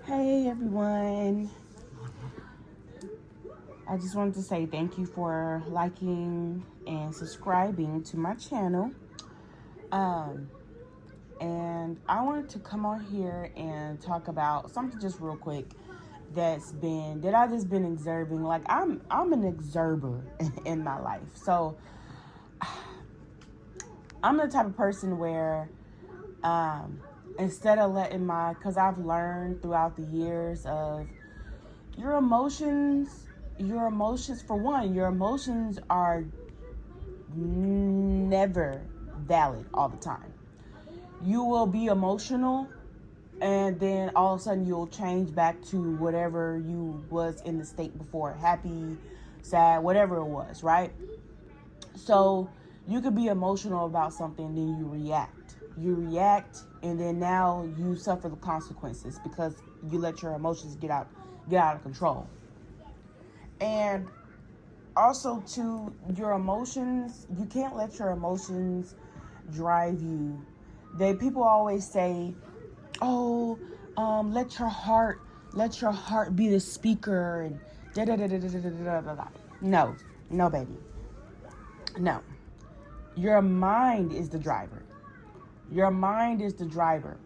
Hey everyone. I just wanted to say thank you for liking and subscribing to my channel. Um, and I wanted to come on here and talk about something just real quick that I just been observing. Like I'm an observer in my life. So I'm the type of person where instead of letting because I've learned throughout the years of your emotions for one, your emotions are never valid all the time. You will be emotional and then all of a sudden you'll change back to whatever you was in the state before, happy, sad, whatever it was, right? So you could be emotional about something, then you react and then now you suffer the consequences because you let your emotions get out of control. And also to your emotions, you can't let your emotions drive you. People always say, oh, let your heart be the speaker and da da da da da da da da da. No, baby, no. Your mind is the driver. Your mind is the driver,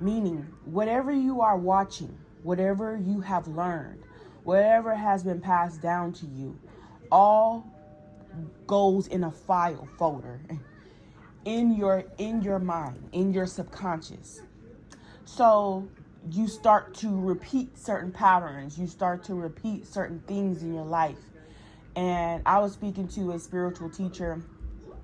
meaning whatever you are watching, whatever you have learned, whatever has been passed down to you, all goes in a file folder in your mind, in your subconscious. So you start to repeat certain patterns, you start to repeat certain things in your life. And I was speaking to a spiritual teacher,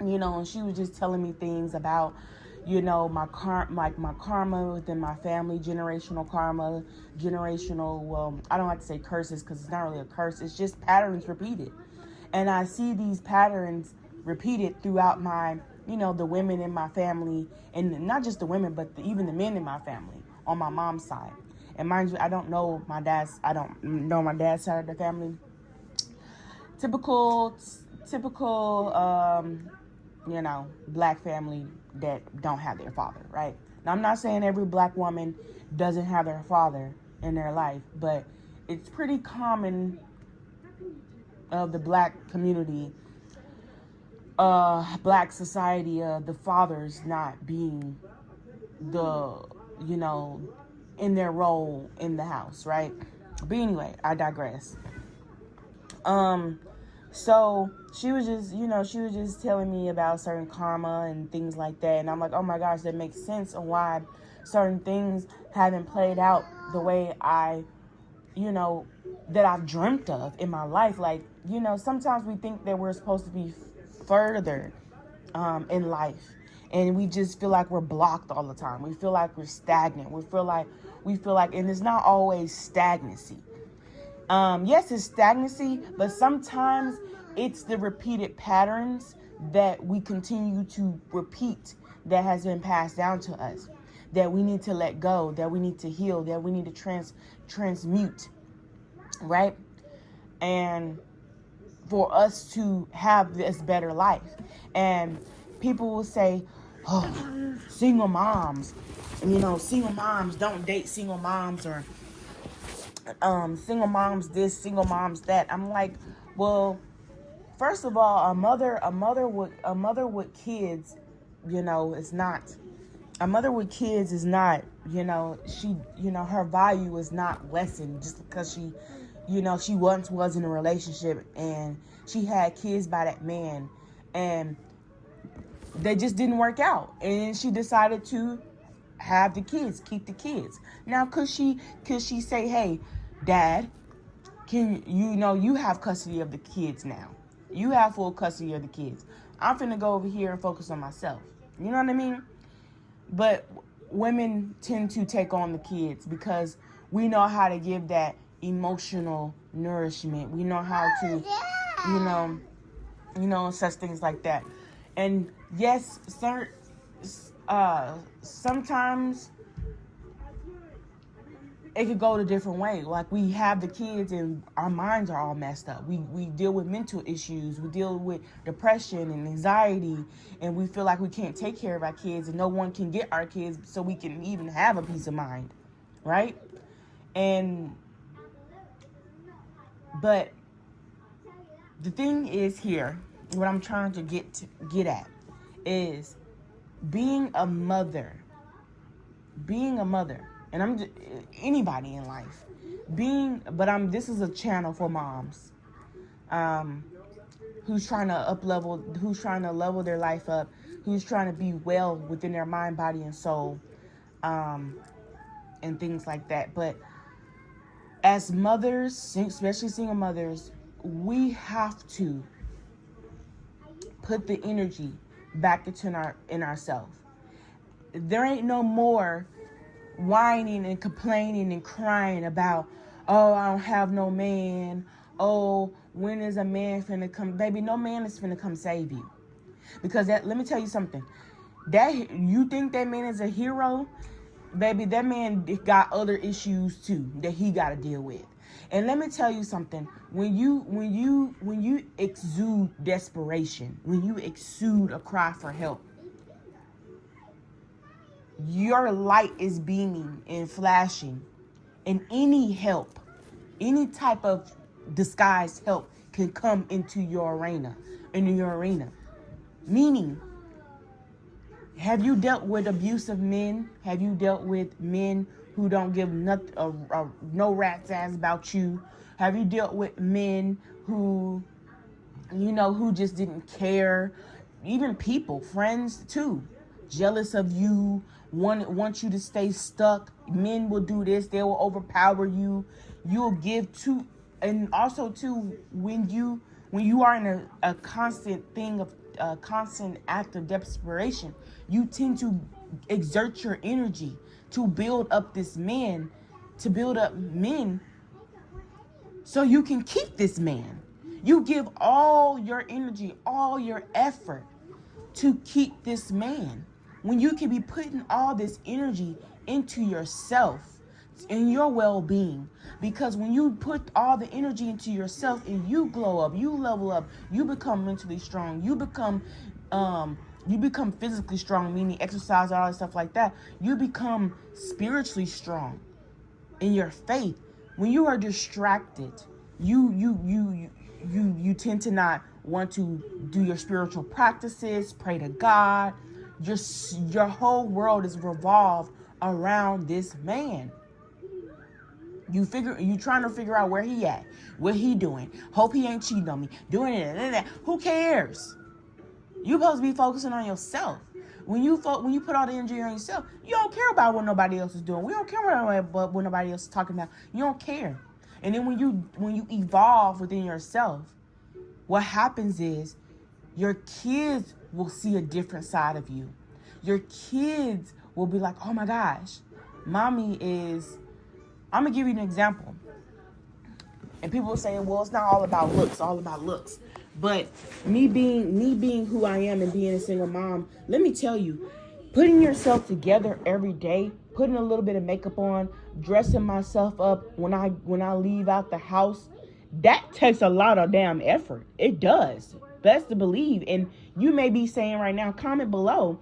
and she was just telling me things about, my karma within my family, generational karma, generational, well, I don't like to say curses because it's not really a curse, it's just patterns repeated. And I see these patterns repeated throughout the women in my family, and not just the women, but even the men in my family on my mom's side. And mind you, I don't know my dad's side of the family. Typical, black family that don't have their father, right? Now, I'm not saying every black woman doesn't have their father in their life, but it's pretty common of the black community, black society, the fathers not being the, you know, in their role in the house, right? But anyway, I digress. Um, so she was just telling me about certain karma and things like that, and I'm like, oh my gosh, that makes sense on why certain things haven't played out the way that I've dreamt of in my life. Like, sometimes we think that we're supposed to be further in life, and we just feel like we're blocked all the time. We feel like we're stagnant. We feel like, and it's not always stagnancy. Yes, it's stagnancy, but sometimes it's the repeated patterns that we continue to repeat that has been passed down to us, that we need to let go, that we need to heal, that we need to transmute, right? And for us to have this better life. And people will say, oh, single moms, single moms don't date single moms, or single moms this, single moms that. I'm like, well, first of all, a mother with kids, is not a mother with kids is not, her value is not lessened just because she once was in a relationship and she had kids by that man, and they just didn't work out, and she decided to have the kids, keep the kids. Now, could she say, hey, dad, can you have custody of the kids now? You have full custody of the kids. I'm finna go over here and focus on myself. You know what I mean? But women tend to take on the kids because we know how to give that emotional nourishment. We know how to, you know, such things like that. And yes, sometimes it could go a different way. Like, we have the kids and our minds are all messed up. We deal with mental issues. We deal with depression and anxiety, and we feel like we can't take care of our kids and no one can get our kids so we can even have a peace of mind, right? And but the thing is here, what I'm trying to get at is being a mother. Being a mother, and I'm just, anybody in life. This is a channel for moms. Who's trying to who's trying to level their life up, who's trying to be well within their mind, body, and soul, and things like that. But as mothers, especially single mothers, we have to put the energy back into ourselves. There ain't no more whining and complaining and crying about, oh, I don't have no man. Oh, when is a man finna come? Baby, no man is finna come save you. Because let me tell you something. That you think that man is a hero, baby, that man got other issues too that he got to deal with. And let me tell you something. When you exude desperation, when you exude a cry for help, your light is beaming and flashing, and any help, any type of disguised help can come into your arena. Meaning, have you dealt with abusive men? Have you dealt with men who don't give no rat's ass about you? Have you dealt with men who just didn't care? Even people, friends too, jealous of you, want you to stay stuck. Men will do this. They will overpower you. You'll give to, and also too, when you are in a constant thing of constant act of desperation, you tend to exert your energy to build up men so you can keep this man. You give all your energy, all your effort to keep this man, when you can be putting all this energy into yourself and your well-being. Because when you put all the energy into yourself and you glow up, you level up, you become mentally strong, you become physically strong, meaning exercise, all that stuff like that. You become spiritually strong in your faith. When you are distracted, you tend to not want to do your spiritual practices, pray to God. Your whole world is revolved around this man. You trying to figure out where he at, what he doing. Hope he ain't cheating on me, doing it. Who cares? You supposed to be focusing on yourself. When you put all the energy on yourself, you don't care about what nobody else is doing. We don't care about what nobody else is talking about. You don't care. And then when you evolve within yourself, what happens is your kids will see a different side of you. Your kids will be like, oh my gosh, mommy is... I'm going to give you an example. And people will say, well, it's not all about looks. But me being who I am and being a single mom, let me tell you, putting yourself together every day, putting a little bit of makeup on, dressing myself up when I leave out the house, that takes a lot of damn effort. It does. Best to believe. And you may be saying right now, comment below,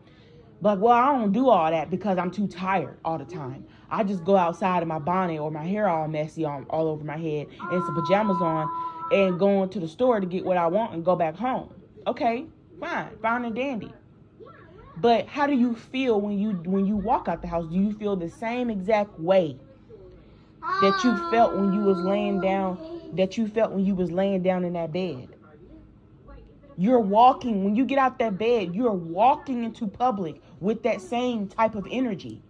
like, well, I don't do all that because I'm too tired all the time. I just go outside in my bonnet or my hair all messy all over my head and some pajamas on and go into the store to get what I want and go back home. Okay, fine and dandy. But how do you feel when you walk out the house? Do you feel the same exact way that you felt when you was laying down in that bed? When you get out that bed, you're walking into public with that same type of energy.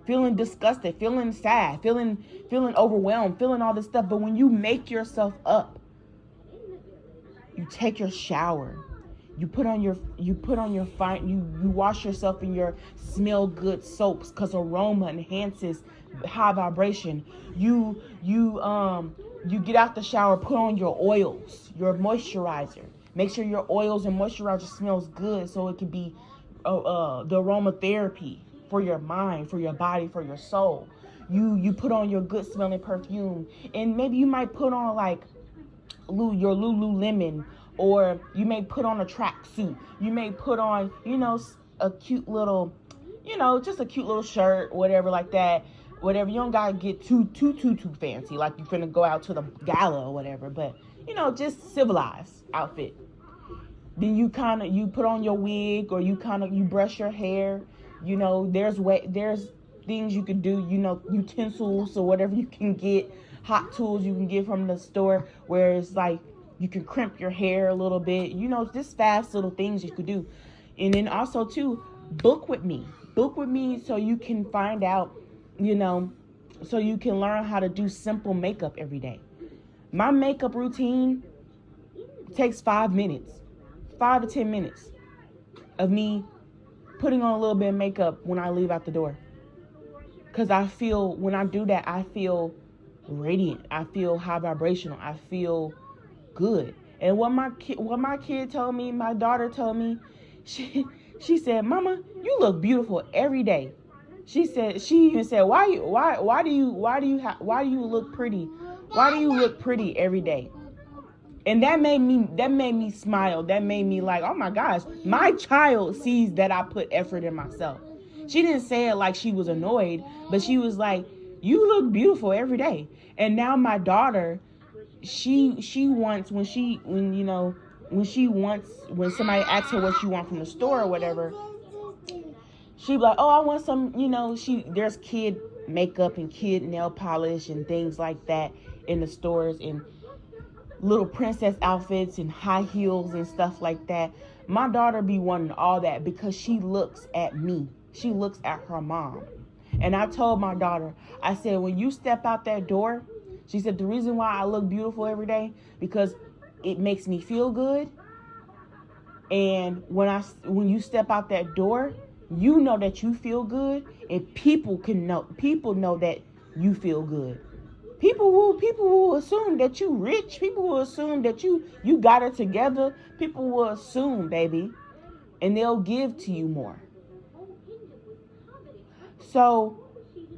Feeling disgusted, feeling sad, feeling overwhelmed, feeling all this stuff. But when you make yourself up, you take your shower, you wash yourself in your smell good soaps, because aroma enhances high vibration. You get out the shower, put on your oils, your moisturizer. Make sure your oils and moisturizer smells good, so it can be the aromatherapy for your mind, for your body, for your soul. You put on your good smelling perfume, and maybe you might put on like your Lululemon, or you may put on a tracksuit. You may put on, a cute little, just a cute little shirt, whatever like that. whatever. You don't gotta get too fancy, like you're finna go out to the gala or whatever. But just civilized outfit. Then you put on your wig, or you brush your hair. There's things you could do. Utensils or whatever you can get, hot tools you can get from the store, where it's like you can crimp your hair a little bit. Just fast little things you could do. And then also too, book with me so you can find out, so you can learn how to do simple makeup every day. My makeup routine takes 5 minutes, 5 to 10 minutes of me putting on a little bit of makeup when I leave out the door. Because when I do that, I feel radiant. I feel high vibrational. I feel good. And what my kid told me, my daughter told me, she said, "Mama, you look beautiful every day." She even said, "Why do you look pretty? Why do you look pretty every day?" And that made me smile. That made me like, oh my gosh, my child sees that I put effort in myself. She didn't say it like she was annoyed, but she was like, "You look beautiful every day." And now my daughter, she wants when somebody asks her what she wants from the store or whatever, she be like, "Oh, I want some." There's kid makeup and kid nail polish and things like that in the stores, and little princess outfits and high heels and stuff like that. My daughter be wanting all that because she looks at me. She looks at her mom. And I told my daughter, I said, when you step out that door, she said, the reason why I look beautiful every day, because it makes me feel good. And when you step out that door, you know that you feel good, and people know that you feel good. People will assume that you rich. People will assume that you got it together. People will assume, baby, and they'll give to you more. So,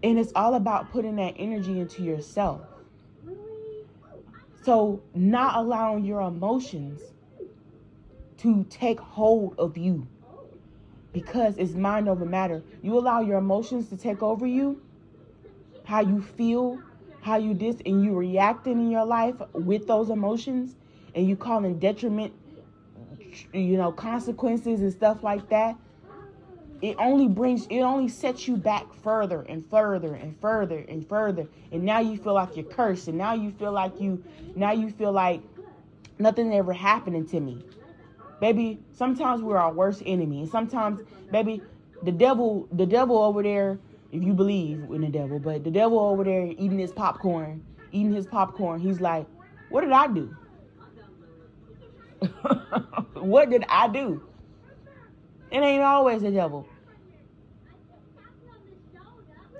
and it's all about putting that energy into yourself. So, not allowing your emotions to take hold of you, because it's mind over matter. You allow your emotions to take over you, how you feel, how you and you reacting in your life with those emotions, and you calling detriment, consequences and stuff like that. It only sets you back further and further and further and further. And now you feel like you're cursed, and now you feel like nothing ever happening to me. Baby, sometimes we're our worst enemy. And sometimes, baby, the devil over there, if you believe in the devil, but the devil over there eating his popcorn, he's like, what did I do? What did I do? It ain't always the devil.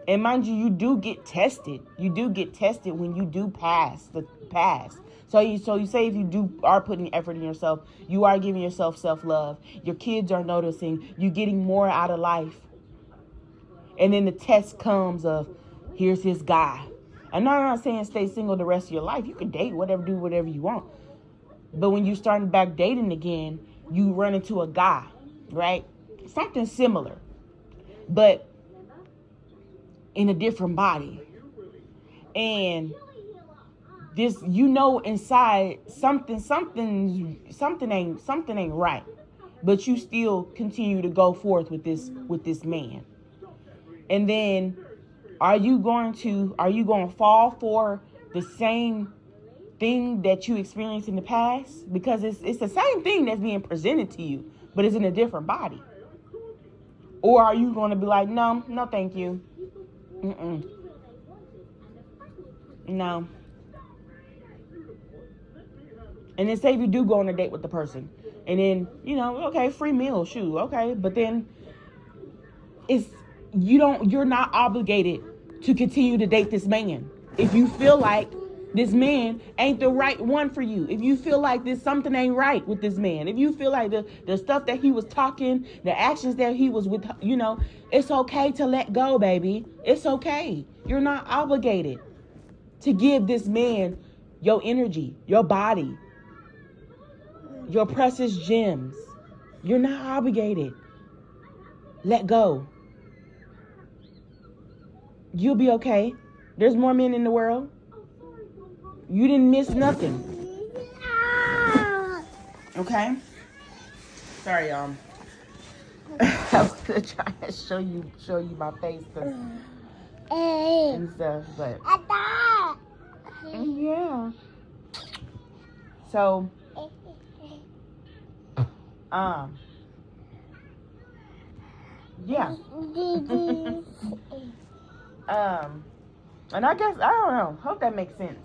And mind you, you do get tested. You do get tested when you do pass. So you say if you are putting effort in yourself, you are giving yourself self-love. Your kids are noticing. You're getting more out of life. And then the test comes of, here's his guy. And I'm not saying stay single the rest of your life. You can date, do whatever you want. But when you starting back dating again, you run into a guy, right? Something similar, but in a different body. And this, inside something ain't right. But you still continue to go forth with this man. And then are you going to fall for the same thing that you experienced in the past? Because it's the same thing that's being presented to you, but it's in a different body. Or are you going to be like, no, thank you. No. And then say if you do go on a date with the person, and then, okay, free meal, shoot, okay. But then you're not obligated to continue to date this man. If you feel like this man ain't the right one for you, if you feel like something ain't right with this man, if you feel like the stuff that he was talking, the actions that he was with, it's okay to let go, baby. It's okay. You're not obligated to give this man your energy, your body, your precious gems. You're not obligated. Let go. You'll be okay. There's more men in the world. You didn't miss nothing. Okay? Sorry, y'all. I was gonna try to show you my face and stuff, but yeah. So, yeah. And I guess I don't know. Hope that makes sense.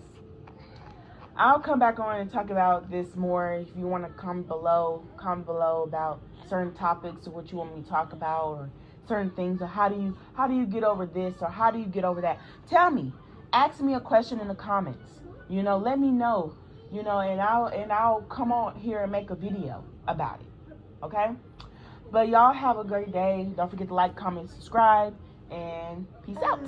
I'll come back on and talk about this more. If you want to comment below about certain topics or what you want me to talk about or certain things, or how do you get over this or how do you get over that? Tell me. Ask me a question in the comments. Let me know. And I'll come on here and make a video about it. Okay? But y'all have a great day. Don't forget to like, comment, subscribe, and peace out.